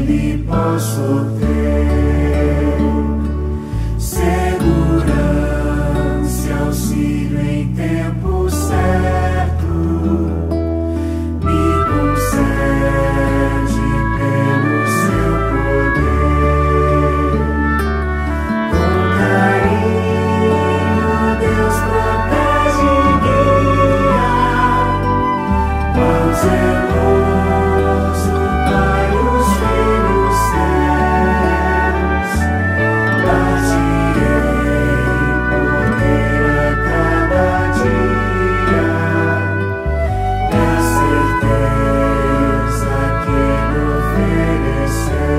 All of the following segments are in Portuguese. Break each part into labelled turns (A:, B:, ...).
A: nele posso ter segurança e auxílio em tempo certo. Me concede pelo seu poder. Com carinho Deus protege e guia. Quão zeloso Pai os filhos seus. Dar-te-ei poder a cada dia. É a certeza que ele ofereceu.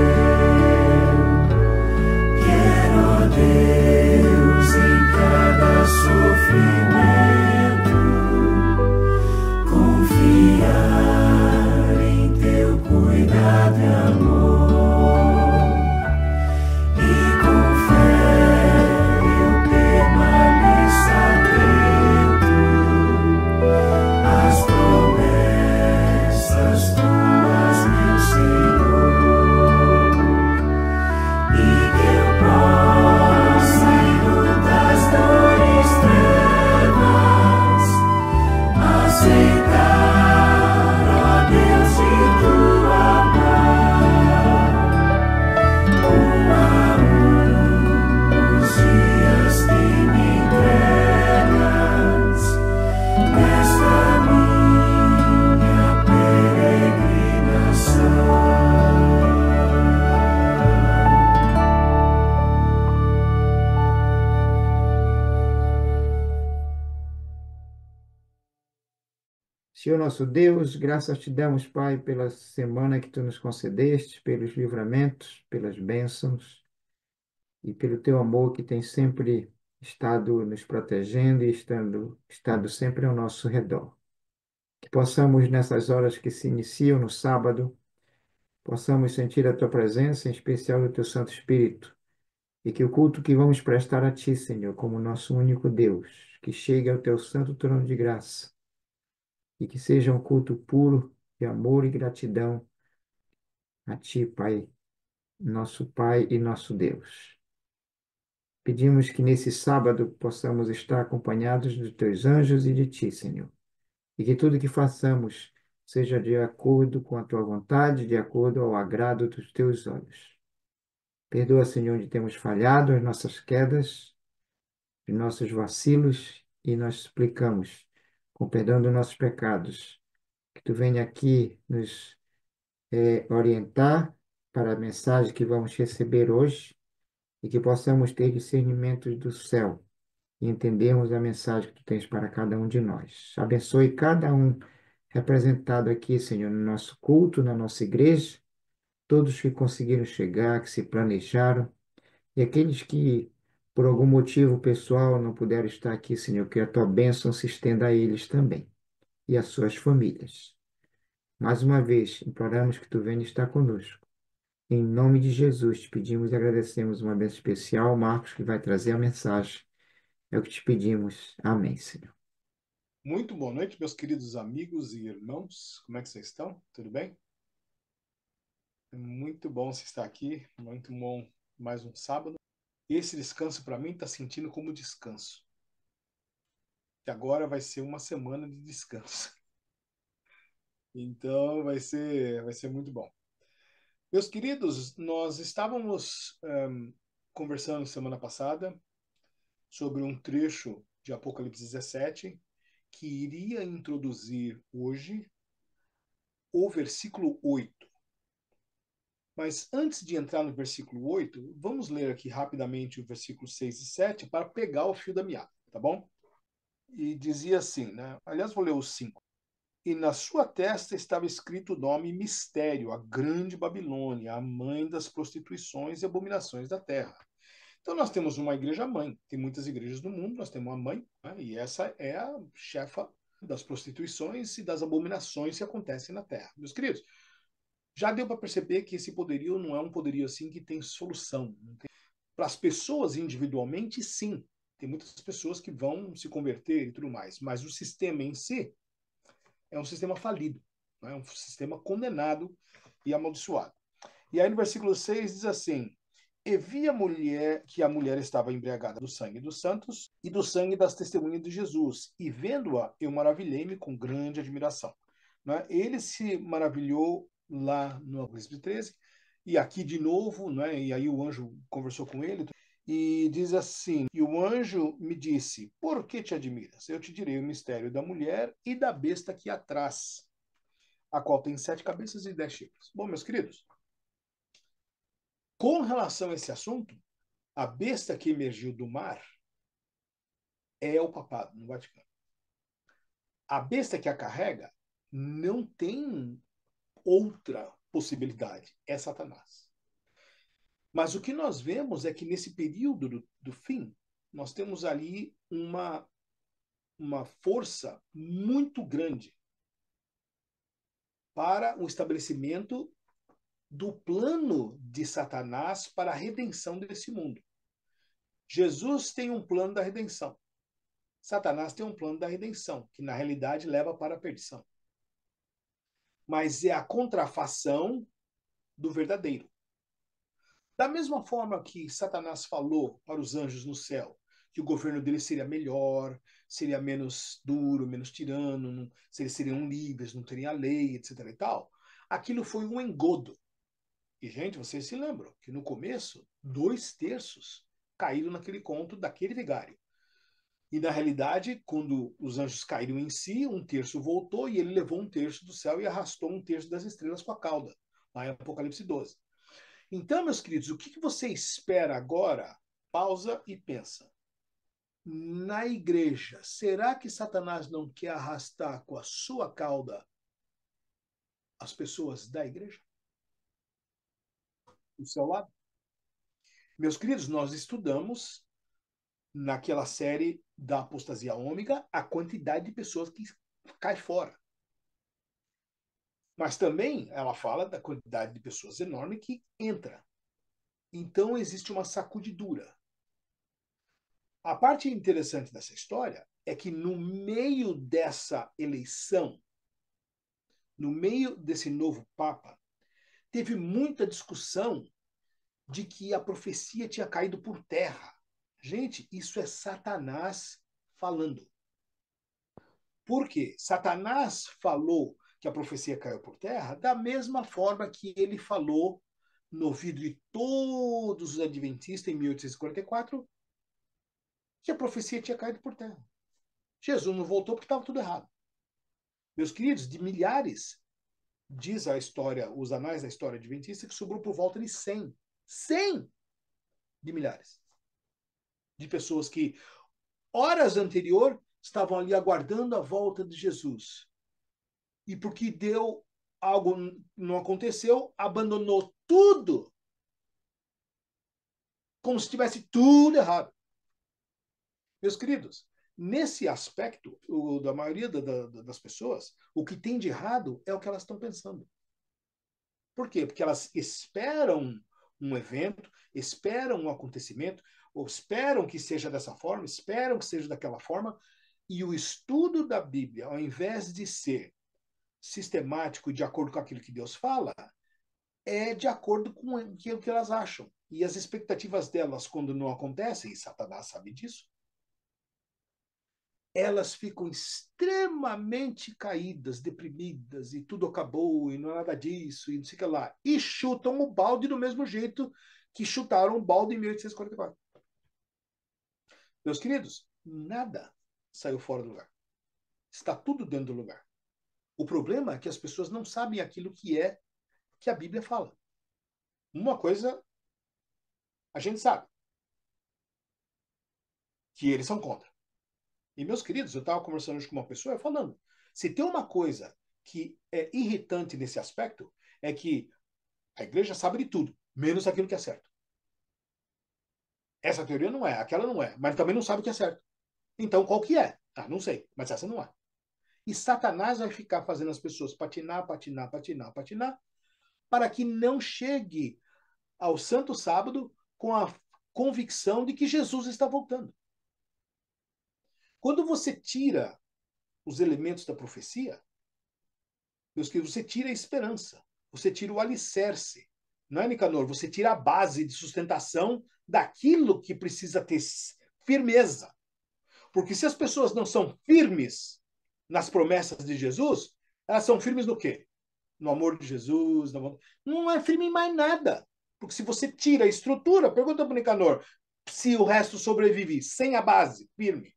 A: Quero, ó Deus, em cada sofrimento, confiar em teu cuidado e amor. E com fé eu permaneço atento às promessas tuas, meu Senhor. E que eu possa, em lutas, dores, trevas, aceitar, ó Deus, de tua mão, um a os dias que me entregas nesta minha peregrinação.
B: Senhor nosso Deus, graças te damos, Pai, pela semana que tu nos concedeste, pelos livramentos, pelas bênçãos e pelo teu amor que tem sempre estado nos protegendo e estado sempre ao nosso redor. Que possamos, nessas horas que se iniciam no sábado, possamos sentir a tua presença, em especial o teu Santo Espírito, e que o culto que vamos prestar a ti, Senhor, como nosso único Deus, que chegue ao teu santo trono de graça, e que seja um culto puro de amor e gratidão a ti, Pai, nosso Pai e nosso Deus. Pedimos que nesse sábado possamos estar acompanhados dos teus anjos e de ti, Senhor, e que tudo que façamos seja de acordo com a tua vontade, de acordo ao agrado dos teus olhos. Perdoa, Senhor, onde temos falhado, as nossas quedas, os nossos vacilos, e nós suplicamos, com perdão dos nossos pecados, que tu venha aqui nos orientar para a mensagem que vamos receber hoje e que possamos ter discernimentos do céu e entendermos a mensagem que tu tens para cada um de nós. Abençoe cada um representado aqui, Senhor, no nosso culto, na nossa igreja, todos que conseguiram chegar, que se planejaram, e aqueles que, por algum motivo pessoal, não puderam estar aqui, Senhor, que a tua bênção se estenda a eles também e às suas famílias. Mais uma vez, imploramos que tu venha estar conosco. Em nome de Jesus, te pedimos e agradecemos uma bênção especial, Marcos, que vai trazer a mensagem. É o que te pedimos. Amém, Senhor.
C: Muito boa noite, meus queridos amigos e irmãos. Como é que vocês estão? Tudo bem? É muito bom você estar aqui. Muito bom mais um sábado. Esse descanso para mim está sentindo como descanso. Que agora vai ser uma semana de descanso. Então vai ser muito bom. Meus queridos, nós estávamos conversando semana passada sobre um trecho de Apocalipse 17 que iria introduzir hoje o versículo 8. Mas antes de entrar no versículo 8, vamos ler aqui rapidamente o versículo 6 e 7 para pegar o fio da meada, tá bom? E dizia assim, né? Aliás, vou ler os 5. E na sua testa estava escrito o nome Mistério, a grande Babilônia, a mãe das prostituições e abominações da terra. Então nós temos uma igreja mãe. Tem muitas igrejas no mundo, nós temos uma mãe, né? E essa é a chefa das prostituições e das abominações que acontecem na terra. Meus queridos, já deu para perceber que esse poderio não é um poderio assim que tem solução. Para as pessoas individualmente, sim. Tem muitas pessoas que vão se converter e tudo mais. Mas o sistema em si é um sistema falido. É um sistema condenado e amaldiçoado. E aí no versículo 6 diz assim: E vi a mulher, que a mulher estava embriagada do sangue dos santos e do sangue das testemunhas de Jesus. E vendo-a, eu maravilhei-me com grande admiração. Né? Ele se maravilhou lá no Apocalipse 13, e aqui de novo, né? E aí o anjo conversou com ele, e diz assim: E o anjo me disse: Por que te admiras? Eu te direi o mistério da mulher e da besta que a traz, a qual tem 7 cabeças e 10 chifres. Bom, meus queridos, com relação a esse assunto, a besta que emergiu do mar é o papado no Vaticano. A besta que a carrega não tem outra possibilidade, é Satanás. Mas o que nós vemos é que nesse período do fim, nós temos ali uma força muito grande para o estabelecimento do plano de Satanás para a redenção desse mundo. Jesus tem um plano da redenção. Satanás tem um plano da redenção, que na realidade leva para a perdição. Mas é a contrafação do verdadeiro. Da mesma forma que Satanás falou para os anjos no céu que o governo dele seria melhor, seria menos duro, menos tirano, eles seriam livres, não teriam a lei, etc. e tal, aquilo foi um engodo. E, gente, vocês se lembram que no começo, 2/3 caíram naquele conto daquele vigário. E, na realidade, quando os anjos caíram em si, 1/3 voltou e ele levou 1/3 do céu e arrastou 1/3 das estrelas com a cauda, lá em Apocalipse 12. Então, meus queridos, o que você espera agora? Pausa e pensa. Na igreja, será que Satanás não quer arrastar com a sua cauda as pessoas da igreja? Do seu lado? Meus queridos, nós estudamos naquela série da apostasia ômega a quantidade de pessoas que cai fora. Mas também ela fala da quantidade de pessoas enorme que entra. Então existe uma sacudidura. A parte interessante dessa história é que no meio dessa eleição, no meio desse novo Papa, teve muita discussão de que a profecia tinha caído por terra. Gente, isso é Satanás falando. Por quê? Satanás falou que a profecia caiu por terra da mesma forma que ele falou no ouvido de todos os adventistas em 1844 que a profecia tinha caído por terra. Jesus não voltou porque estava tudo errado. Meus queridos, de milhares, diz a história, os anais da história adventista, que sobrou por volta de 100 de milhares de pessoas que, horas anterior, estavam ali aguardando a volta de Jesus. E porque deu algo, não aconteceu, abandonou tudo, como se tivesse tudo errado. Meus queridos, nesse aspecto, da maioria das pessoas, o que tem de errado é o que elas estão pensando. Por quê? Porque elas esperam um evento, esperam um acontecimento, ou esperam que seja dessa forma, esperam que seja daquela forma, e o estudo da Bíblia, ao invés de ser sistemático e de acordo com aquilo que Deus fala, é de acordo com o que elas acham. E as expectativas delas, quando não acontecem, e Satanás sabe disso, elas ficam extremamente caídas, deprimidas, e tudo acabou, e não é nada disso, e não sei o que lá. E chutam o balde do mesmo jeito que chutaram o balde em 1844. Meus queridos, nada saiu fora do lugar. Está tudo dentro do lugar. O problema é que as pessoas não sabem aquilo que a Bíblia fala. Uma coisa a gente sabe, que eles são contra. E, meus queridos, eu estava conversando hoje com uma pessoa falando, se tem uma coisa que é irritante nesse aspecto, é que a igreja sabe de tudo, menos aquilo que é certo. Essa teoria não é, aquela não é, mas também não sabe o que é certo. Então, qual que é? Ah, não sei, mas essa não é. E Satanás vai ficar fazendo as pessoas patinar, patinar, patinar, patinar, para que não chegue ao Santo Sábado com a convicção de que Jesus está voltando. Quando você tira os elementos da profecia, meus queridos, você tira a esperança, você tira o alicerce, não é, Nicanor? Você tira a base de sustentação daquilo que precisa ter firmeza. Porque se as pessoas não são firmes nas promessas de Jesus, elas são firmes no quê? No amor de Jesus. Não é firme em mais nada. Porque se você tira a estrutura, pergunta para o Nicanor, se o resto sobrevive sem a base firme.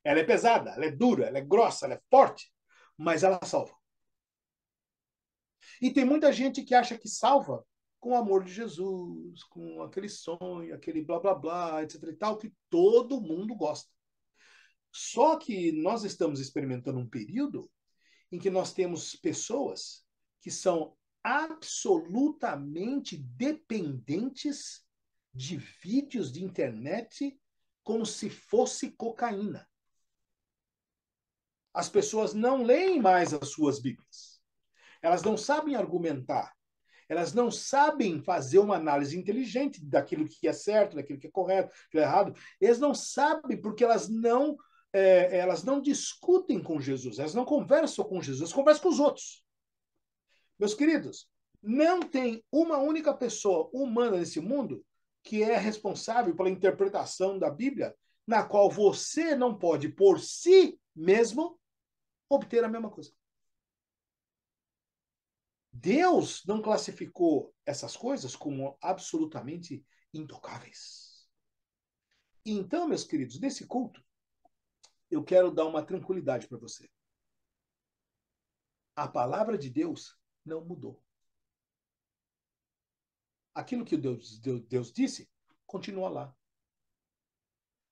C: Ela é pesada, ela é dura, ela é grossa, ela é forte, mas ela salva. E tem muita gente que acha que salva com o amor de Jesus, com aquele sonho, aquele blá blá blá, etc e tal, que todo mundo gosta. Só que nós estamos experimentando um período em que nós temos pessoas que são absolutamente dependentes de vídeos de internet como se fosse cocaína. As pessoas não leem mais as suas Bíblias. Elas não sabem argumentar. Elas não sabem fazer uma análise inteligente daquilo que é certo, daquilo que é correto, que é errado. Eles não sabem porque elas não discutem com Jesus, elas não conversam com Jesus, elas conversam com os outros. Meus queridos, não tem uma única pessoa humana nesse mundo que é responsável pela interpretação da Bíblia, na qual você não pode, por si mesmo, obter a mesma coisa. Deus não classificou essas coisas como absolutamente intocáveis. Então, meus queridos, nesse culto, eu quero dar uma tranquilidade para você. A palavra de Deus não mudou. Aquilo que Deus disse, continua lá.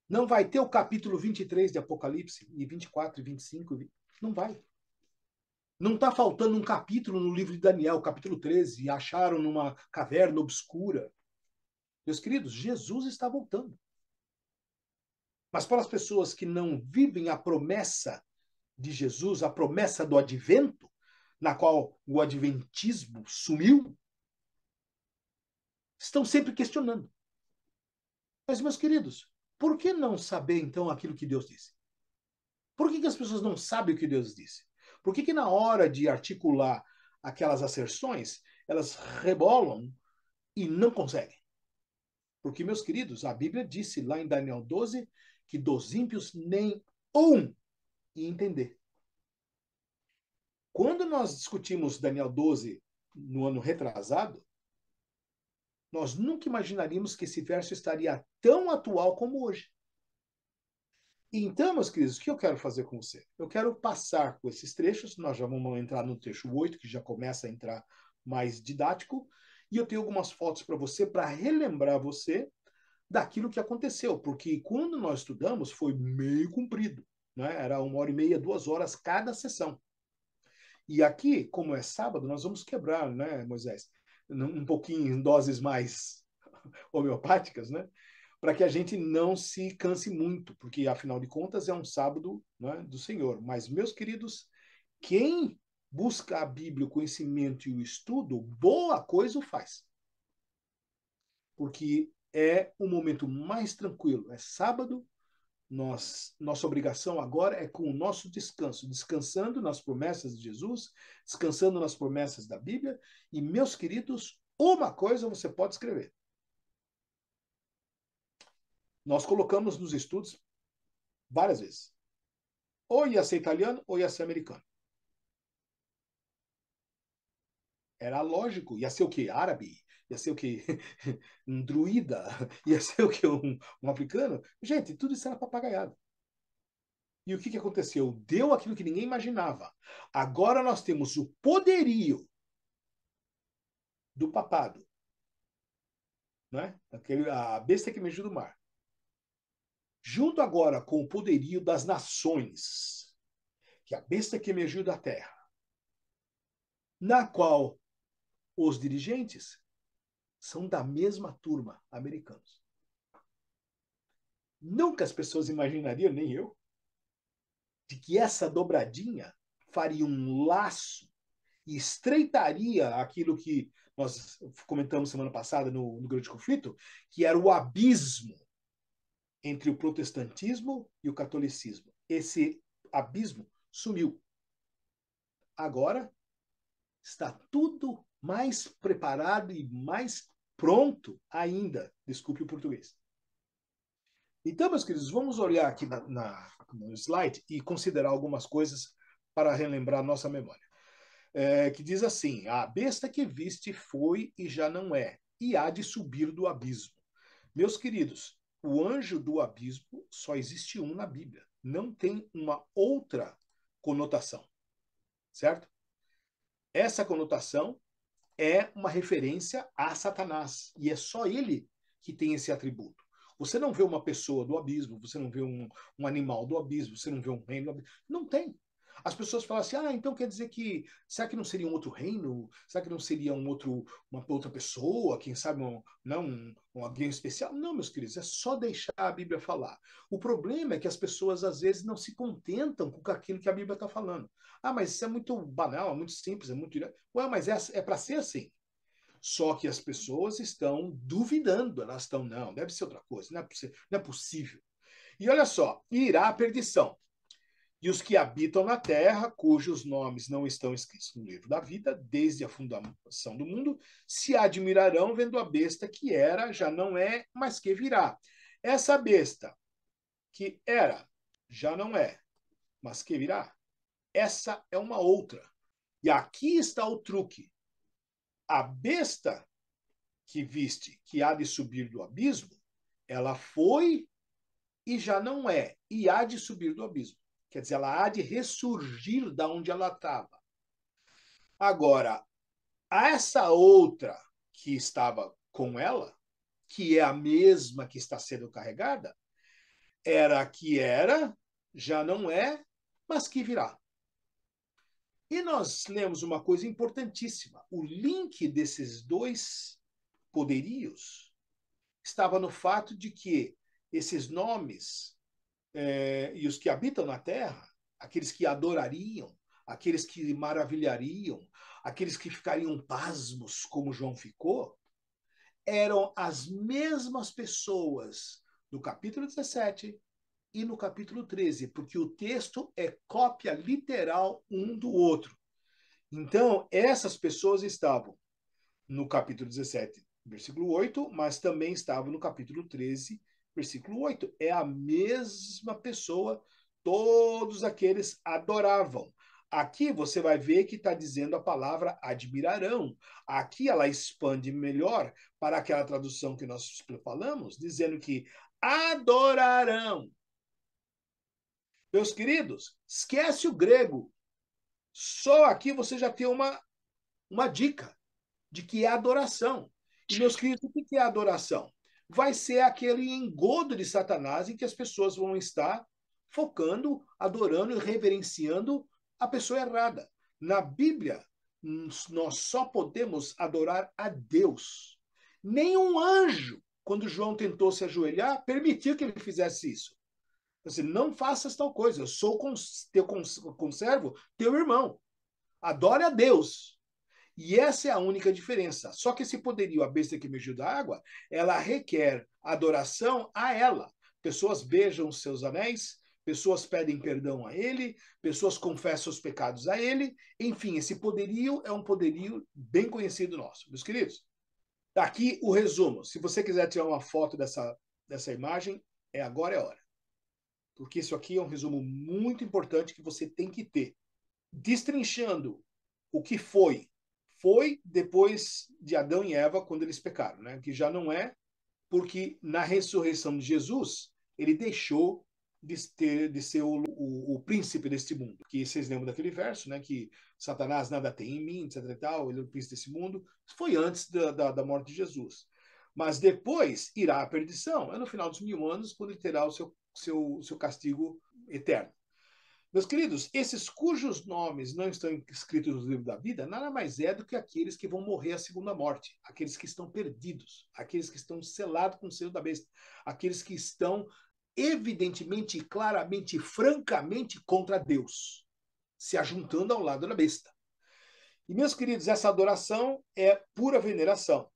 C: Não vai ter o capítulo 23 de Apocalipse, e 24 e 25, não vai. Não está faltando um capítulo no livro de Daniel, capítulo 13, e acharam numa caverna obscura. Meus queridos, Jesus está voltando. Mas para as pessoas que não vivem a promessa de Jesus, a promessa do advento, na qual o adventismo sumiu, estão sempre questionando. Mas, meus queridos, por que não saber, então, aquilo que Deus disse? Por que as pessoas não sabem o que Deus disse? Por que na hora de articular aquelas asserções, elas rebolam e não conseguem? Porque, meus queridos, a Bíblia disse lá em Daniel 12 que dos ímpios nem um ia entender. Quando nós discutimos Daniel 12 no ano retrasado, nós nunca imaginaríamos que esse verso estaria tão atual como hoje. Então, meus queridos, o que eu quero fazer com você? Eu quero passar com esses trechos, nós já vamos entrar no trecho 8, que já começa a entrar mais didático, e eu tenho algumas fotos para você, para relembrar você daquilo que aconteceu, porque quando nós estudamos foi meio comprido, né? Era 1h30, 2 horas cada sessão. E aqui, como é sábado, nós vamos quebrar, né, Moisés? Um pouquinho em doses mais homeopáticas, né? Para que a gente não se canse muito, porque afinal de contas é um sábado, né, do Senhor. Mas, meus queridos, quem busca a Bíblia, o conhecimento e o estudo, boa coisa o faz. Porque é o momento mais tranquilo. É sábado, nossa obrigação agora é com o nosso descanso, descansando nas promessas de Jesus, descansando nas promessas da Bíblia. E, meus queridos, uma coisa você pode escrever. Nós colocamos nos estudos várias vezes. Ou ia ser italiano ou ia ser americano. Era lógico. Ia ser o quê? Árabe? Ia ser o quê? Um druida? Ia ser o quê? Um africano? Gente, tudo isso era papagaiado. E o que aconteceu? Deu aquilo que ninguém imaginava. Agora nós temos o poderio do papado. Né? A besta que emergiu do mar. Junto agora com o poderio das nações, que é a besta que emergiu da terra, na qual os dirigentes são da mesma turma, americanos. Nunca as pessoas imaginariam, nem eu, de que essa dobradinha faria um laço e estreitaria aquilo que nós comentamos semana passada no Grande Conflito, que era o abismo entre o protestantismo e o catolicismo. Esse abismo sumiu. Agora está tudo mais preparado e mais pronto ainda. Desculpe o português. Então, meus queridos, vamos olhar aqui no slide e considerar algumas coisas para relembrar nossa memória. Que diz assim: a besta que viste foi e já não é, e há de subir do abismo. Meus queridos, o anjo do abismo só existe um na Bíblia. Não tem uma outra conotação, certo? Essa conotação é uma referência a Satanás, e é só ele que tem esse atributo. Você não vê uma pessoa do abismo, você não vê um animal do abismo, você não vê um reino do abismo. Não tem. As pessoas falam assim, então quer dizer que, será que não seria um outro reino? Será que não seria uma outra pessoa? Quem sabe alguém especial? Não, meus queridos, é só deixar a Bíblia falar. O problema é que as pessoas às vezes não se contentam com aquilo que a Bíblia está falando. Mas isso é muito banal, é muito simples, é muito direto. Mas é para ser assim. Só que as pessoas estão duvidando, elas estão, não, deve ser outra coisa, não é possível. E olha só, irá a perdição. E os que habitam na terra, cujos nomes não estão escritos no livro da vida, desde a fundação do mundo, se admirarão vendo a besta que era, já não é, mas que virá. Essa besta que era, já não é, mas que virá, essa é uma outra. E aqui está o truque. A besta que viste, que há de subir do abismo, ela foi e já não é, e há de subir do abismo. Quer dizer, ela há de ressurgir da onde ela estava. Agora, essa outra que estava com ela, que é a mesma que está sendo carregada, era que era, já não é, mas que virá. E nós lemos uma coisa importantíssima. O link desses dois poderios estava no fato de que esses nomes e os que habitam na terra, aqueles que adorariam, aqueles que maravilhariam, aqueles que ficariam pasmos, como João ficou, eram as mesmas pessoas do capítulo 17 e no capítulo 13, porque o texto é cópia literal um do outro. Então, essas pessoas estavam no capítulo 17, versículo 8, mas também estavam no capítulo 13, versículo 8. É a mesma pessoa, todos aqueles adoravam. Aqui você vai ver que está dizendo a palavra admirarão. Aqui ela expande melhor para aquela tradução que nós falamos, dizendo que adorarão. Meus queridos, esquece o grego. Só aqui você já tem uma dica de que é adoração. E, meus queridos, o que é adoração? Vai ser aquele engodo de Satanás em que as pessoas vão estar focando, adorando e reverenciando a pessoa errada. Na Bíblia, nós só podemos adorar a Deus. Nenhum anjo, quando João tentou se ajoelhar, permitiu que ele fizesse isso. Assim, não faças tal coisa, eu sou teu conservo, teu irmão. Adore a Deus. E essa é a única diferença. Só que esse poderio, a besta que emergiu da água, ela requer adoração a ela. Pessoas beijam os seus anéis, pessoas pedem perdão a ele, pessoas confessam os pecados a ele. Enfim, esse poderio é um poderio bem conhecido nosso. Meus queridos, tá aqui o resumo. Se você quiser tirar uma foto dessa imagem, agora é a hora. Porque isso aqui é um resumo muito importante que você tem que ter. Destrinchando o que foi depois de Adão e Eva, quando eles pecaram, né? Que já não é, porque na ressurreição de Jesus, ele deixou de ser o príncipe deste mundo. Que vocês lembram daquele verso, né? Que Satanás nada tem em mim, etc. E tal, ele é o príncipe desse mundo. Foi antes da morte de Jesus. Mas depois irá a perdição. É no final dos 1000 anos, quando ele terá o seu castigo eterno. Meus queridos, esses cujos nomes não estão escritos no livro da vida, nada mais é do que aqueles que vão morrer a segunda morte, aqueles que estão perdidos, aqueles que estão selados com o selo da besta, aqueles que estão evidentemente, claramente, francamente contra Deus, se ajuntando ao lado da besta. E, meus queridos, essa adoração é pura veneração.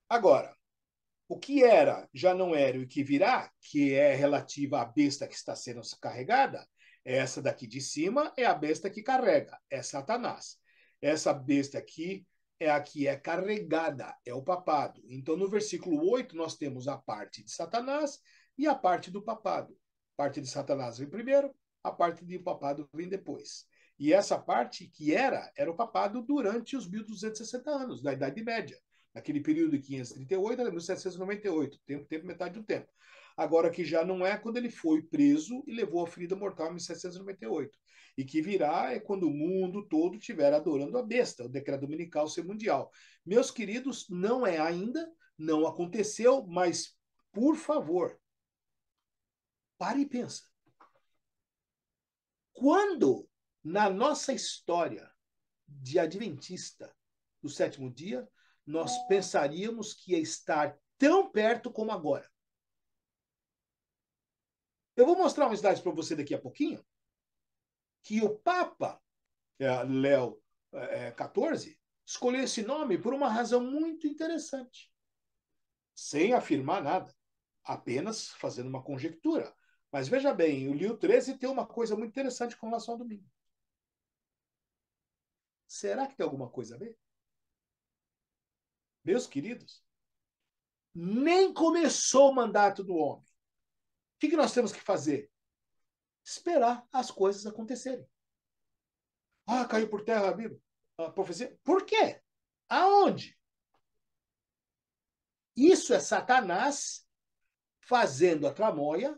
C: Agora, o que era, já não era, e o que virá, que é relativa à besta que está sendo carregada, essa daqui de cima é a besta que carrega, é Satanás. Essa besta aqui é a que é carregada, é o papado. Então, no versículo 8, nós temos a parte de Satanás e a parte do papado. A parte de Satanás vem primeiro, a parte do papado vem depois. E essa parte que era o papado durante os 1260 anos, da Idade Média. Naquele período de 538 a 1798, tempo, metade do tempo. Agora que já não é quando ele foi preso e levou a ferida mortal em 1798. E que virá é quando o mundo todo estiver adorando a besta, o decreto dominical ser mundial. Meus queridos, não é ainda, não aconteceu, mas, por favor, pare e pensa. Quando, na nossa história de adventista do sétimo dia, nós pensaríamos que ia estar tão perto como agora? Eu vou mostrar um slide para você daqui a pouquinho, que o Papa Léo XIV escolheu esse nome por uma razão muito interessante, sem afirmar nada, apenas fazendo uma conjectura. Mas veja bem, o Leo XIII tem uma coisa muito interessante com relação ao domingo. Será que tem alguma coisa a ver? Meus queridos, nem começou o mandato do homem. O que nós temos que fazer? Esperar as coisas acontecerem. Ah, caiu por terra a Bíblia, a profecia. Por quê? Aonde? Isso é Satanás fazendo a tramóia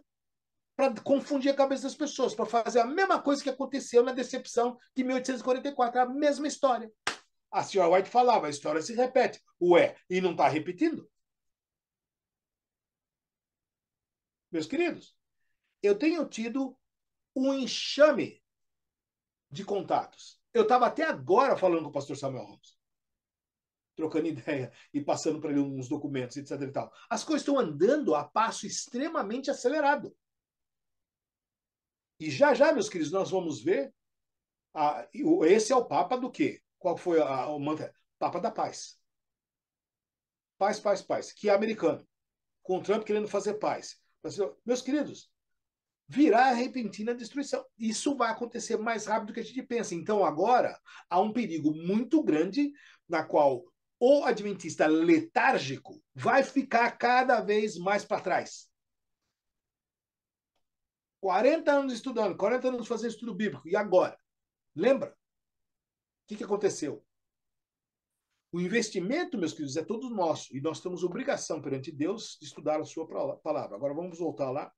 C: para confundir a cabeça das pessoas, para fazer a mesma coisa que aconteceu na decepção de 1844, a mesma história. A senhora White falava, a história se repete. Ué, e não está repetindo? Meus queridos, eu tenho tido um enxame de contatos. Eu estava até agora falando com o pastor Samuel Ramos, trocando ideia e passando para ele uns documentos, etc. e tal. As coisas estão andando a passo extremamente acelerado. E já, meus queridos, nós vamos ver. Esse é o Papa do quê? Qual foi o mantra? Papa da paz. Paz, paz, paz. Que é americano. Com o Trump querendo fazer paz. Meus queridos, virá a repentina destruição. Isso vai acontecer mais rápido do que a gente pensa. Então, agora, há um perigo muito grande na qual o adventista letárgico vai ficar cada vez mais para trás. 40 anos estudando, 40 anos fazendo estudo bíblico. E agora? Lembra? O que aconteceu? O investimento, meus queridos, é todo nosso. E nós temos obrigação perante Deus de estudar a sua palavra. Agora vamos voltar lá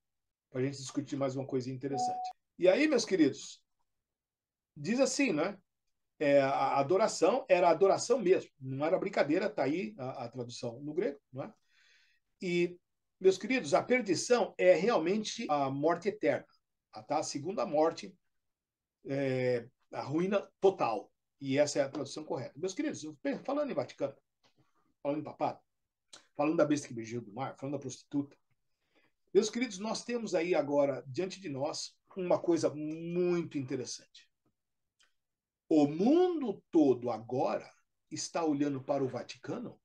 C: para a gente discutir mais uma coisinha interessante. E aí, meus queridos, diz assim, né? A adoração era adoração mesmo. Não era brincadeira, está aí a tradução no grego, não é? E, meus queridos, a perdição é realmente a morte eterna. Tá? A segunda morte, a ruína total. E essa é a tradução correta. Meus queridos, falando em Vaticano, falando em papado, falando da besta que beijou do mar, falando da prostituta, meus queridos, nós temos aí agora, diante de nós, uma coisa muito interessante. O mundo todo agora está olhando para o Vaticano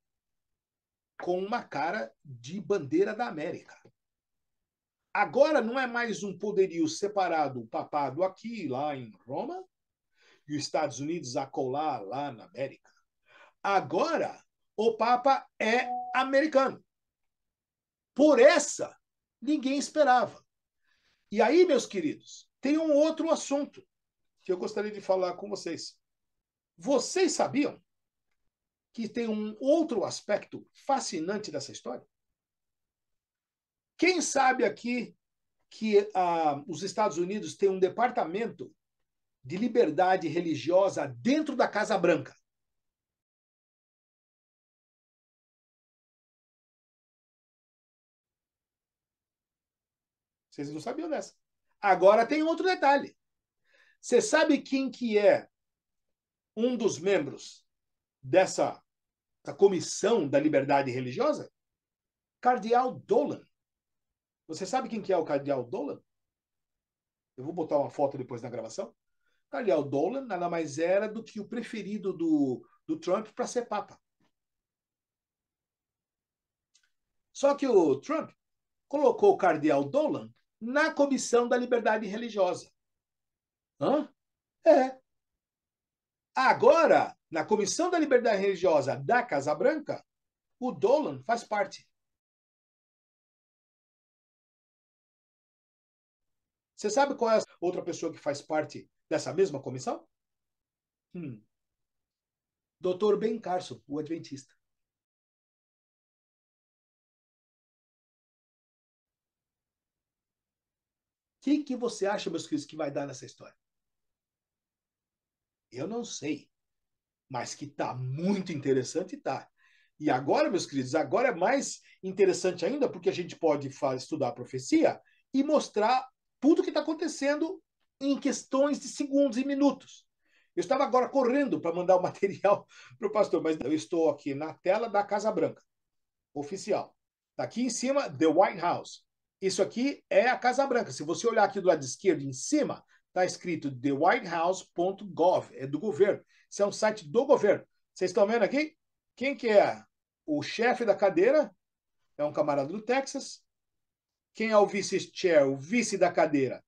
C: com uma cara de bandeira da América. Agora não é mais um poderio separado, o papado aqui, lá em Roma, e os Estados Unidos acolá lá na América. Agora, o Papa é americano. Por essa, ninguém esperava. E aí, meus queridos, tem um outro assunto que eu gostaria de falar com vocês. Vocês sabiam que tem um outro aspecto fascinante dessa história? Quem sabe aqui que os Estados Unidos têm um departamento de liberdade religiosa dentro da Casa Branca? Vocês não sabiam dessa. Agora tem outro detalhe. Você sabe quem que é um dos membros dessa comissão da liberdade religiosa? Cardeal Dolan. Você sabe quem que é o Cardeal Dolan? Eu vou botar uma foto depois na gravação. Cardeal Dolan nada mais era do que o preferido do Trump para ser papa. Só que o Trump colocou o Cardeal Dolan na comissão da liberdade religiosa. Hã? É. Agora, na Comissão da Liberdade Religiosa da Casa Branca, o Dolan faz parte. Você sabe qual é a outra pessoa que faz parte dessa mesma comissão? Dr. Ben Carson, o adventista. O que você acha, meus queridos, que vai dar nessa história? Eu não sei, mas que tá muito interessante, tá. E agora, meus queridos, agora é mais interessante ainda, porque a gente pode estudar a profecia e mostrar tudo o que está acontecendo em questões de segundos e minutos. Eu estava agora correndo para mandar o material para o pastor, mas eu estou aqui na tela da Casa Branca, oficial. Está aqui em cima, The White House. Isso aqui é a Casa Branca. Se você olhar aqui do lado esquerdo, em cima, está escrito thewhitehouse.gov, é do governo. Isso é um site do governo. Vocês estão vendo aqui? Quem que é o chefe da cadeira? É um camarada do Texas. Quem é o vice-chair, o vice da cadeira?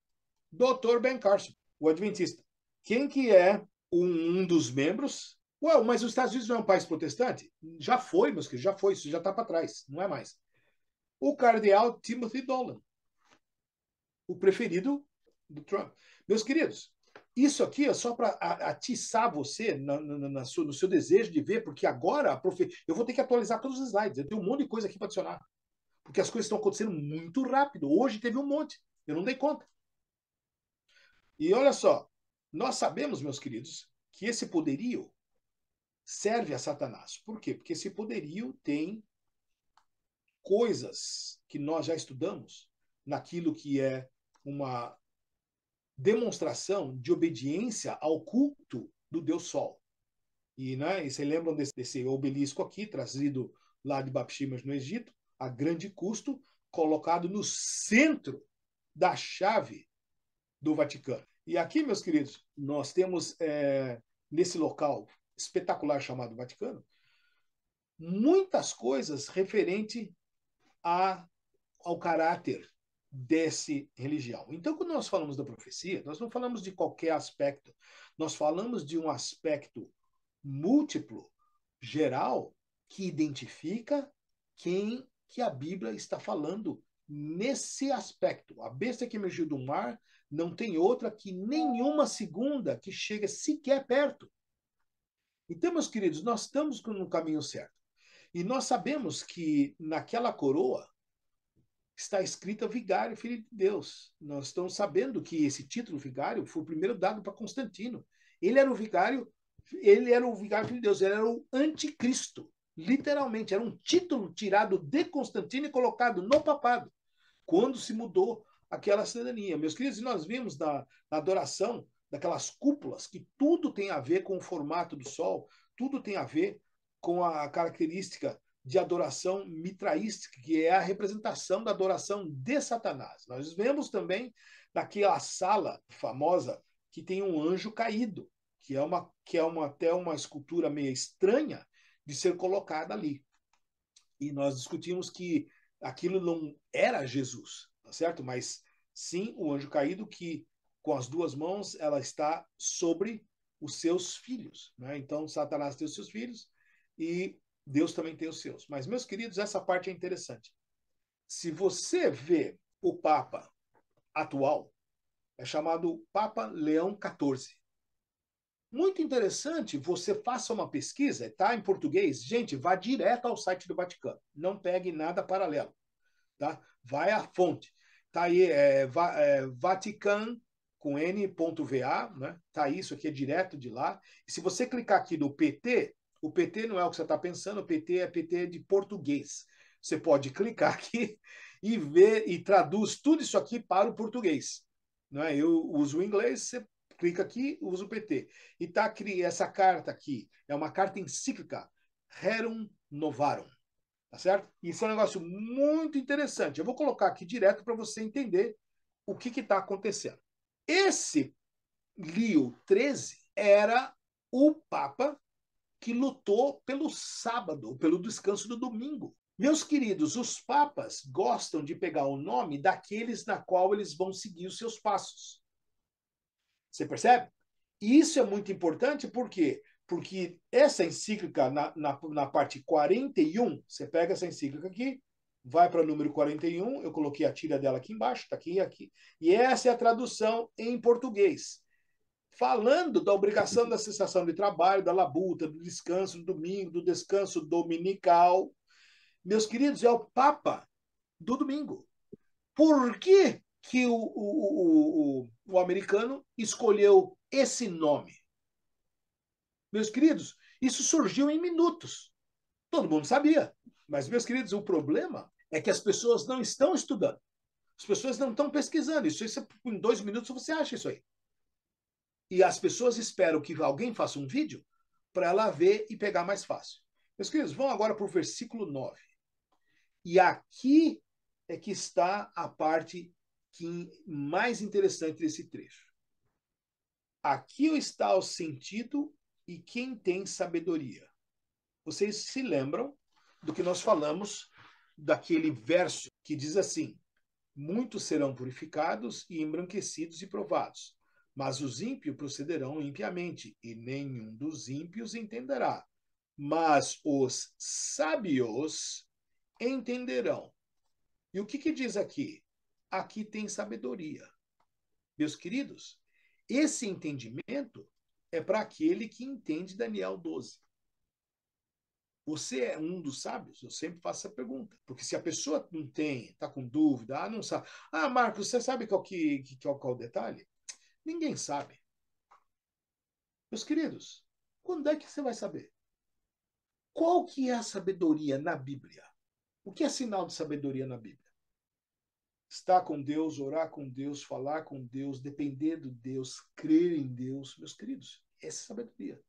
C: Dr. Ben Carson, o adventista. Quem que é um dos membros? Ué, mas os Estados Unidos não é um país protestante? Já foi, meus queridos, já foi. Isso já está para trás, não é mais. O cardeal Timothy Dolan, o preferido do Trump. Meus queridos, isso aqui é só para atiçar você no seu desejo de ver, porque agora eu vou ter que atualizar todos os slides. Eu tenho um monte de coisa aqui para adicionar. Porque as coisas estão acontecendo muito rápido. Hoje teve um monte. Eu não dei conta. E olha só, nós sabemos, meus queridos, que esse poderio serve a Satanás. Por quê? Porque esse poderio tem coisas que nós já estudamos naquilo que é uma demonstração de obediência ao culto do Deus Sol. E, né, e vocês lembram desse obelisco aqui, trazido lá de Baptimas, no Egito, a grande custo, colocado no centro da chave do Vaticano. E aqui, meus queridos, nós temos, nesse local espetacular chamado Vaticano, muitas coisas referente ao caráter desse religião. Então, quando nós falamos da profecia, nós não falamos de qualquer aspecto, nós falamos de um aspecto múltiplo, geral, que identifica quem que a Bíblia está falando nesse aspecto. A besta que emergiu do mar não tem outra que nenhuma segunda que chega sequer perto. Então, meus queridos, nós estamos no caminho certo. E nós sabemos que naquela coroa está escrita Vigário, Filho de Deus. Nós estamos sabendo que esse título Vigário foi o primeiro dado para Constantino. Ele era o Vigário, Filho de Deus, ele era o anticristo. Literalmente, era um título tirado de Constantino e colocado no papado, quando se mudou aquela cidadania. Meus queridos, nós vimos na adoração daquelas cúpulas que tudo tem a ver com o formato do sol, tudo tem a ver com a característica de adoração mitraística, que é a representação da adoração de Satanás. Nós vemos também naquela sala famosa que tem um anjo caído, que é até uma escultura meio estranha de ser colocada ali. E nós discutimos que aquilo não era Jesus, tá certo? Mas sim o anjo caído que com as duas mãos ela está sobre os seus filhos, né? Então Satanás tem os seus filhos e Deus também tem os seus. Mas, meus queridos, essa parte é interessante. Se você vê o Papa atual, é chamado Papa Leão XIV. Muito interessante, você faça uma pesquisa, está em português, gente, vá direto ao site do Vaticano, não pegue nada paralelo, tá? Vai à fonte. Tá aí, Vatican com n.va, né? Tá isso aqui é direto de lá. E se você clicar aqui no PT, o PT não é o que você está pensando, o PT é PT de português. Você pode clicar aqui e ver e traduz tudo isso aqui para o português. Não é? Eu uso o inglês, você clica aqui, usa o PT. E tá aqui, essa carta aqui, é uma carta encíclica, Rerum Novarum. Tá certo? Isso é um negócio muito interessante. Eu vou colocar aqui direto para você entender o que está acontecendo. Esse Leo XIII era o Papa que lutou pelo sábado, pelo descanso do domingo. Meus queridos, os papas gostam de pegar o nome daqueles na qual eles vão seguir os seus passos. Você percebe? E isso é muito importante, por quê? Porque essa encíclica, na parte 41, você pega essa encíclica aqui, vai para o número 41, eu coloquei a tira dela aqui embaixo, está aqui e aqui. E essa é a tradução em português. Falando da obrigação da cessação de trabalho, da labuta, do descanso do domingo, do descanso dominical. Meus queridos, é o Papa do domingo. Por que, que o americano escolheu esse nome? Meus queridos, isso surgiu em minutos. Todo mundo sabia. Mas, meus queridos, o problema é que as pessoas não estão estudando. As pessoas não estão pesquisando. Isso em 2 minutos você acha isso aí. E as pessoas esperam que alguém faça um vídeo para ela ver e pegar mais fácil. Meus queridos, vão agora para o versículo 9. E aqui é que está a parte mais interessante desse trecho. Aqui está o sentido e quem tem sabedoria. Vocês se lembram do que nós falamos daquele verso que diz assim: muitos serão purificados e embranquecidos e provados, mas os ímpios procederão impiamente, e nenhum dos ímpios entenderá. Mas os sábios entenderão. E o que diz aqui? Aqui tem sabedoria. Meus queridos, esse entendimento é para aquele que entende Daniel 12. Você é um dos sábios? Eu sempre faço essa pergunta. Porque se a pessoa não tem, está com dúvida, não sabe. Marcos, você sabe qual é o detalhe? Ninguém sabe. Meus queridos, quando é que você vai saber? Qual que é a sabedoria na Bíblia? O que é sinal de sabedoria na Bíblia? Estar com Deus, orar com Deus, falar com Deus, depender de Deus, crer em Deus. Meus queridos, essa é sabedoria.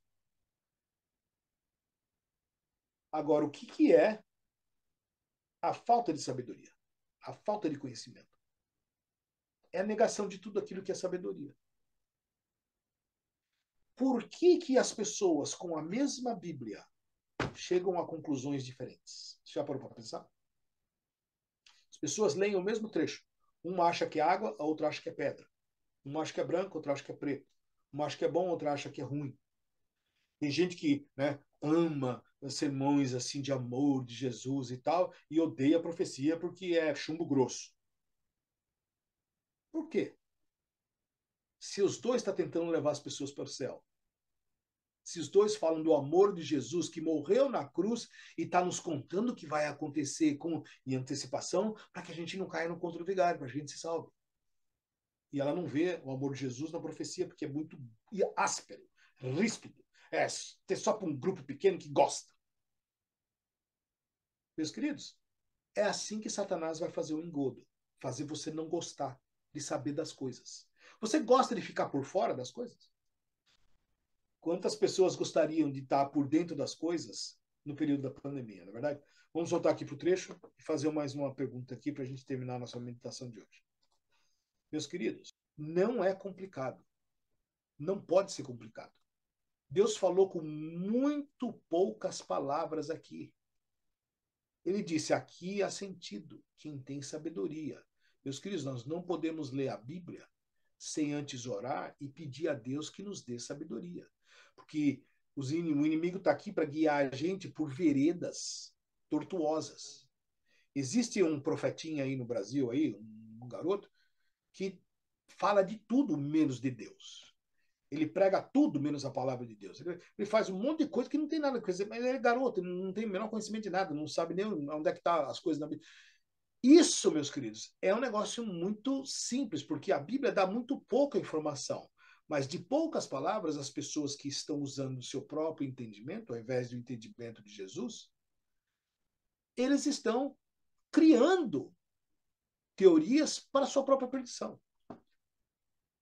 C: Agora, o que é a falta de sabedoria? A falta de conhecimento. É a negação de tudo aquilo que é sabedoria. Por que as pessoas com a mesma Bíblia chegam a conclusões diferentes? Você já parou para pensar? As pessoas leem o mesmo trecho. Uma acha que é água, a outra acha que é pedra. Uma acha que é branco, a outra acha que é preto. Uma acha que é bom, a outra acha que é ruim. Tem gente que, né, ama sermões assim de amor de Jesus e tal, e odeia a profecia porque é chumbo grosso. Por quê? Se os dois estão tentando levar as pessoas para o céu, se os dois falam do amor de Jesus que morreu na cruz e está nos contando o que vai acontecer em antecipação, para que a gente não caia no conto do vigário, para a gente se salve. E ela não vê o amor de Jesus na profecia porque é muito áspero, ríspido. É só para um grupo pequeno que gosta. Meus queridos, é assim que Satanás vai fazer o engodo, fazer você não gostar de saber das coisas. Você gosta de ficar por fora das coisas? Quantas pessoas gostariam de estar por dentro das coisas no período da pandemia, não é verdade? Vamos voltar aqui para o trecho e fazer mais uma pergunta aqui para a gente terminar a nossa meditação de hoje. Meus queridos, não é complicado. Não pode ser complicado. Deus falou com muito poucas palavras aqui. Ele disse: aqui há sentido, quem tem sabedoria. Meus queridos, nós não podemos ler a Bíblia sem antes orar e pedir a Deus que nos dê sabedoria. Porque o inimigo está aqui para guiar a gente por veredas tortuosas. Existe um profetinha aí no Brasil, aí, um garoto, que fala de tudo menos de Deus. Ele prega tudo menos a palavra de Deus. Ele faz um monte de coisa que não tem nada a ver, mas ele é garoto, não tem o menor conhecimento de nada, não sabe nem onde é que estão as coisas na Bíblia. Isso, meus queridos, é um negócio muito simples, porque a Bíblia dá muito pouca informação. Mas de poucas palavras, as pessoas que estão usando o seu próprio entendimento, ao invés do entendimento de Jesus, eles estão criando teorias para a sua própria perdição.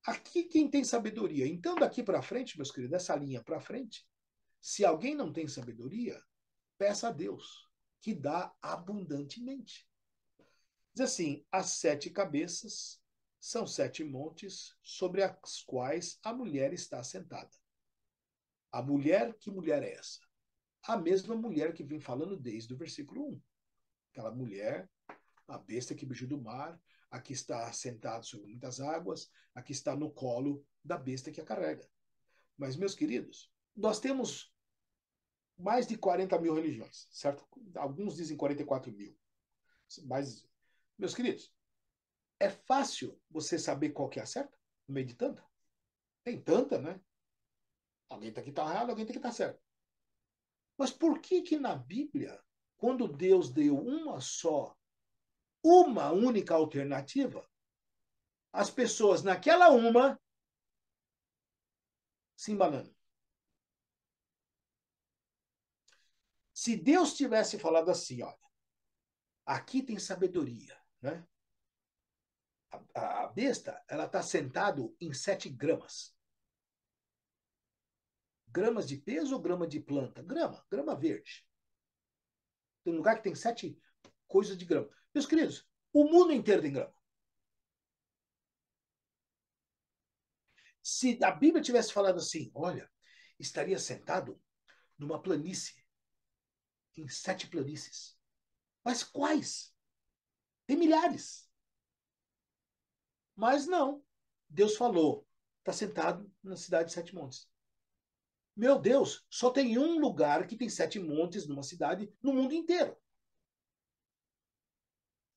C: Aqui quem tem sabedoria. Então, daqui para frente, meus queridos, dessa linha para frente, se alguém não tem sabedoria, peça a Deus, que dá abundantemente. Diz assim: as 7 cabeças são 7 montes sobre as quais a mulher está sentada. A mulher, que mulher é essa? A mesma mulher que vem falando desde o versículo 1. Aquela mulher, a besta que bicho do mar, a que está sentada sobre muitas águas, a que está no colo da besta que a carrega. Mas, meus queridos, nós temos mais de 40 mil religiões, certo? Alguns dizem 44 mil. Mas, meus queridos, é fácil você saber qual que é a certa no meio de tanta? Tem tanta, né? Alguém tem que estar errado, alguém tem que estar certo. Mas por que que na Bíblia, quando Deus deu uma única alternativa, as pessoas naquela uma se embanando? Se Deus tivesse falado assim, olha, aqui tem sabedoria, né? A besta, ela está sentado em 7 gramas. Gramas de peso ou grama de planta? Grama verde. Tem um lugar que tem 7 coisas de grama. Meus queridos, o mundo inteiro tem grama. Se a Bíblia tivesse falado assim, olha, estaria sentado numa planície, em 7 planícies. Mas quais? Tem milhares. Mas não. Deus falou, está sentado na cidade de 7 montes. Meu Deus, só tem um lugar que tem 7 montes numa cidade no mundo inteiro.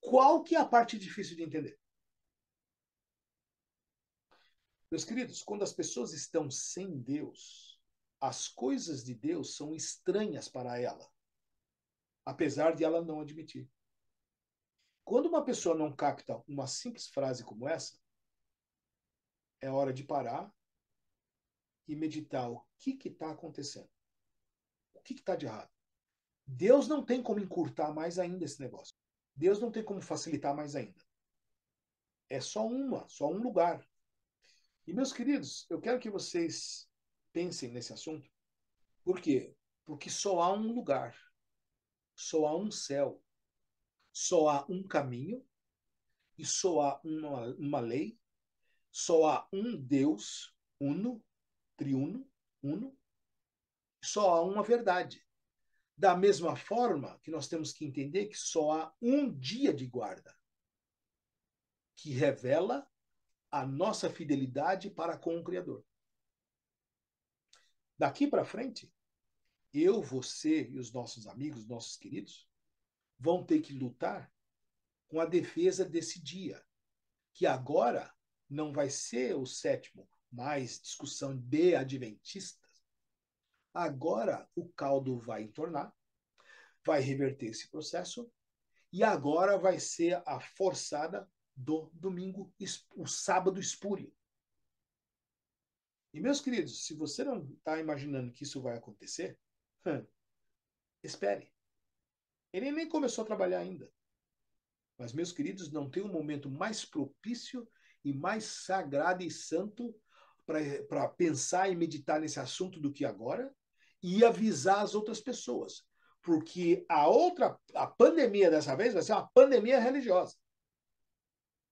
C: Qual que é a parte difícil de entender? Meus queridos, quando as pessoas estão sem Deus, as coisas de Deus são estranhas para ela, apesar de ela não admitir. Quando uma pessoa não capta uma simples frase como essa, é hora de parar e meditar o que está acontecendo. O que está de errado? Deus não tem como encurtar mais ainda esse negócio. Deus não tem como facilitar mais ainda. É só um lugar. E, meus queridos, eu quero que vocês pensem nesse assunto. Por quê? Porque só há um lugar, só há um céu, só há um caminho e só há uma lei, só há um Deus uno, triuno, uno, só há uma verdade. Da mesma forma que nós temos que entender que só há um dia de guarda, que revela a nossa fidelidade para com o Criador. Daqui para frente, eu, você e os nossos amigos, nossos queridos, vão ter que lutar com a defesa desse dia, que agora não vai ser o 7º, mais discussão de adventistas. Agora o caldo vai entornar, vai reverter esse processo, e agora vai ser a forçada do domingo, o sábado espúrio. E, meus queridos, se você não está imaginando que isso vai acontecer, espere. Ele nem começou a trabalhar ainda. Mas, meus queridos, não tem um momento mais propício e mais sagrado e santo para pensar e meditar nesse assunto do que agora e avisar as outras pessoas. Porque a pandemia dessa vez vai ser uma pandemia religiosa.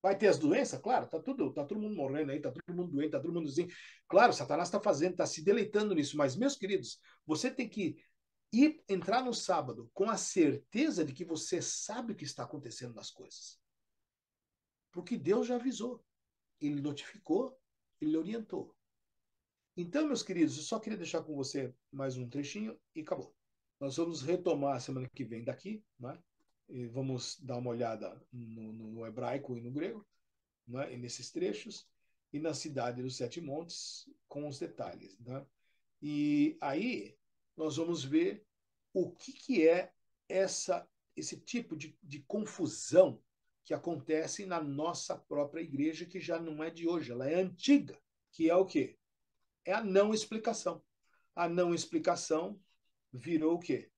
C: Vai ter as doenças? Claro, tá todo mundo morrendo aí, tá todo mundo doente, tá todo mundo assim. Claro, Satanás está fazendo, está se deleitando nisso. Mas, meus queridos, você tem que entrar no sábado com a certeza de que você sabe o que está acontecendo nas coisas. Porque Deus já avisou, ele notificou, ele orientou. Então, meus queridos, eu só queria deixar com você mais um trechinho e acabou. Nós vamos retomar a semana que vem daqui, né? E vamos dar uma olhada no hebraico e no grego, né? E nesses trechos, e na cidade dos 7 montes, com os detalhes. Né? E aí nós vamos ver o que é esse tipo de confusão que acontece na nossa própria igreja, que já não é de hoje, ela é antiga, que é o quê? É a não explicação. A não explicação virou o quê?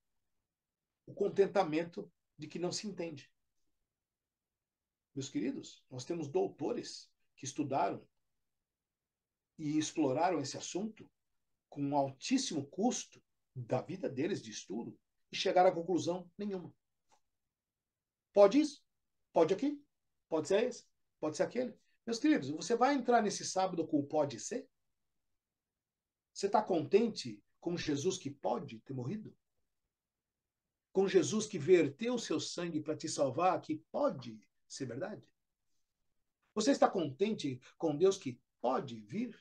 C: O contentamento de que não se entende. Meus queridos, nós temos doutores que estudaram e exploraram esse assunto com um altíssimo custo da vida deles de estudo e chegaram à conclusão nenhuma. Pode isso? Pode aqui? Pode ser esse? Pode ser aquele? Meus queridos, você vai entrar nesse sábado com o pode ser? Você está contente com Jesus que pode ter morrido? Com Jesus que verteu o seu sangue para te salvar, que pode ser verdade? Você está contente com Deus que pode vir?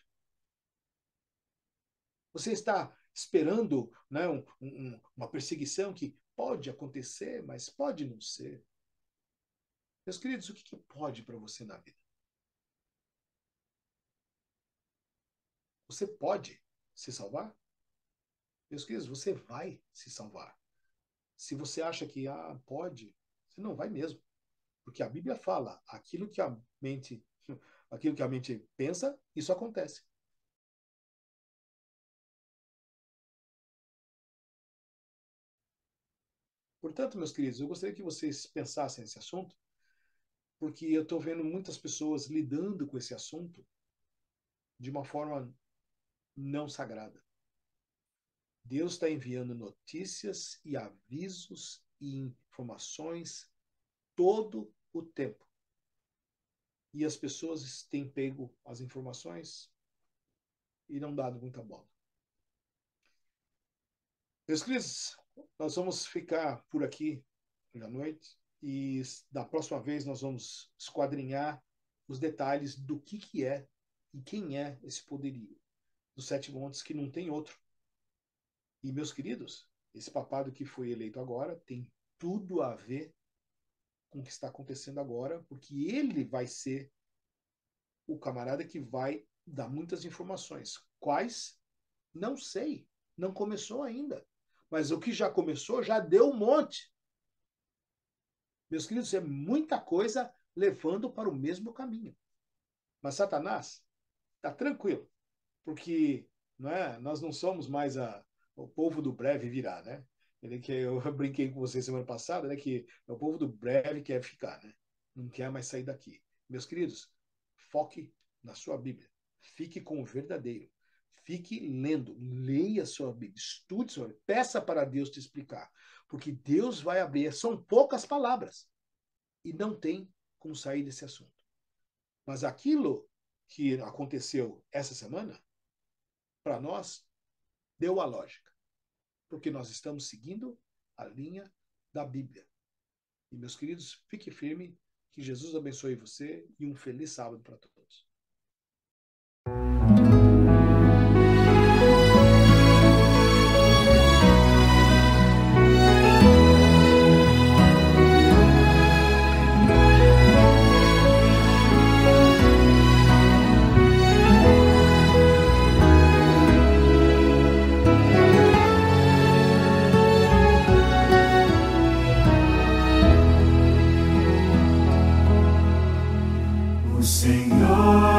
C: Você está esperando, né, uma perseguição que pode acontecer, mas pode não ser. Meus queridos, o que pode para você na vida? Você pode se salvar? Meus queridos, você vai se salvar. Se você acha que pode, você não vai mesmo. Porque a Bíblia fala, aquilo que a mente pensa, isso acontece. Portanto, meus queridos, eu gostaria que vocês pensassem nesse assunto, porque eu estou vendo muitas pessoas lidando com esse assunto de uma forma não sagrada. Deus está enviando notícias e avisos e informações todo o tempo. E as pessoas têm pego as informações e não dado muita bola. Meus queridos, nós vamos ficar por aqui hoje à noite e da próxima vez nós vamos esquadrinhar os detalhes do que é e quem é esse poderio dos 7 montes, que não tem outro. E, meus queridos, esse papado que foi eleito agora tem tudo a ver com o que está acontecendo agora, porque ele vai ser o camarada que vai dar muitas informações. Quais? Não sei. Não começou ainda. Mas o que já começou já deu um monte. Meus queridos, é muita coisa levando para o mesmo caminho. Mas Satanás está tranquilo, porque nós não somos mais o povo do breve virá, né? Eu brinquei com vocês semana passada, né? Que o povo do breve quer ficar, né? Não quer mais sair daqui. Meus queridos, foque na sua Bíblia. Fique com o verdadeiro. Fique lendo. Leia a sua Bíblia. Estude sua Bíblia. Peça para Deus te explicar. Porque Deus vai abrir. São poucas palavras. E não tem como sair desse assunto. Mas aquilo que aconteceu essa semana, para nós, deu a lógica. Porque nós estamos seguindo a linha da Bíblia. E, meus queridos, fique firme, que Jesus abençoe você e um feliz sábado para todos.
A: O Senhor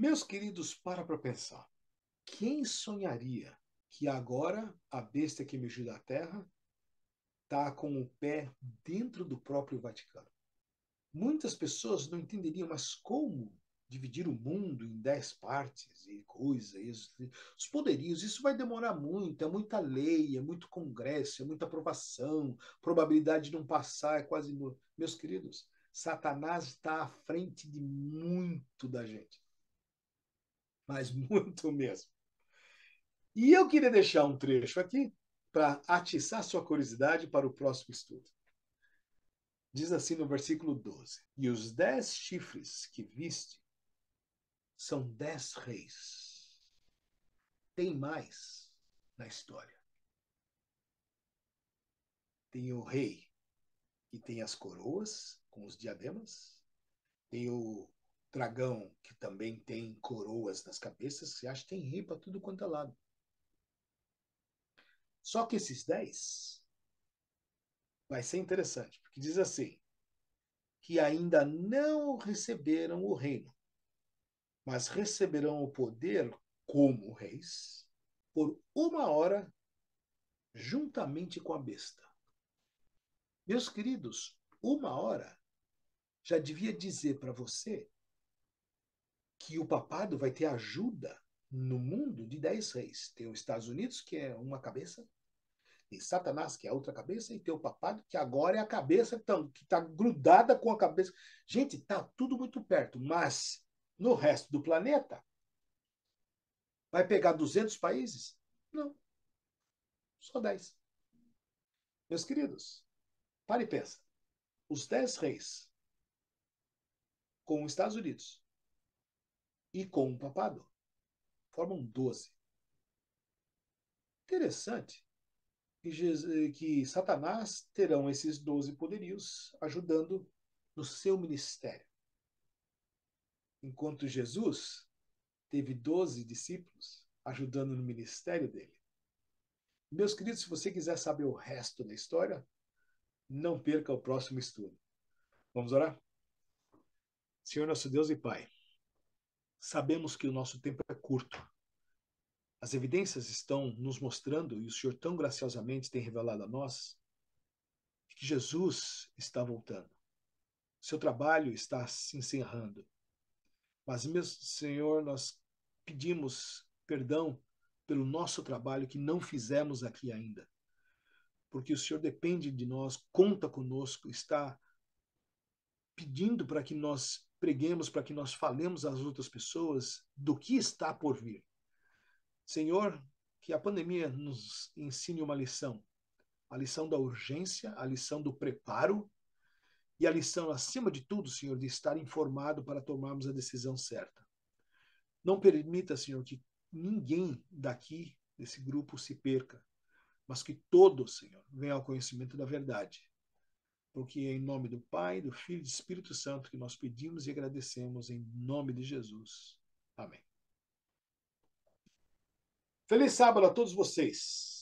C: Meus queridos, para pensar. Quem sonharia que agora a besta que emergiu da terra está com o pé dentro do próprio Vaticano? Muitas pessoas não entenderiam, mas como dividir o mundo em 10 partes e coisas, os poderios, isso vai demorar muito, é muita lei, é muito congresso, é muita aprovação, probabilidade de não passar é quase nula. Meus queridos, Satanás está à frente de muito da gente, mas muito mesmo. E eu queria deixar um trecho aqui para atiçar sua curiosidade para o próximo estudo. Diz assim no versículo 12: E os 10 chifres que viste são 10 reis. Tem mais na história. Tem o rei que tem as coroas com os diademas. Tem o dragão que também tem coroas nas cabeças. Você acha que tem rei para tudo quanto é lado. Só que esses 10 vai ser interessante, porque diz assim, que ainda não receberam o reino, mas receberão o poder como reis por 1 hora juntamente com a besta. Meus queridos, 1 hora já devia dizer para você que o papado vai ter ajuda no mundo de 10 reis. Tem os Estados Unidos, que é uma cabeça, tem Satanás, que é a outra cabeça, e tem o papado, que agora é a cabeça que está grudada com a cabeça. Gente, está tudo muito perto, mas no resto do planeta, vai pegar 200 países? Não, só 10. Meus queridos, pare e pensa. Os 10 reis com os Estados Unidos e com o papado formam 12. Interessante que Satanás terão esses 12 poderios ajudando no seu ministério. Enquanto Jesus teve 12 discípulos ajudando no ministério dele. Meus queridos, se você quiser saber o resto da história, não perca o próximo estudo. Vamos orar? Senhor nosso Deus e Pai, sabemos que o nosso tempo é curto. As evidências estão nos mostrando, e o Senhor tão graciosamente tem revelado a nós, que Jesus está voltando. Seu trabalho está se encerrando. Mas, meu Senhor, nós pedimos perdão pelo nosso trabalho que não fizemos aqui ainda. Porque o Senhor depende de nós, conta conosco, está pedindo para que nós preguemos, para que nós falemos às outras pessoas do que está por vir. Senhor, que a pandemia nos ensine uma lição. A lição da urgência, a lição do preparo e a lição, acima de tudo, Senhor, de estar informado para tomarmos a decisão certa. Não permita, Senhor, que ninguém daqui, desse grupo, se perca, mas que todos, Senhor, venham ao conhecimento da verdade. Porque é em nome do Pai, do Filho e do Espírito Santo que nós pedimos e agradecemos em nome de Jesus. Amém. Feliz sábado a todos vocês.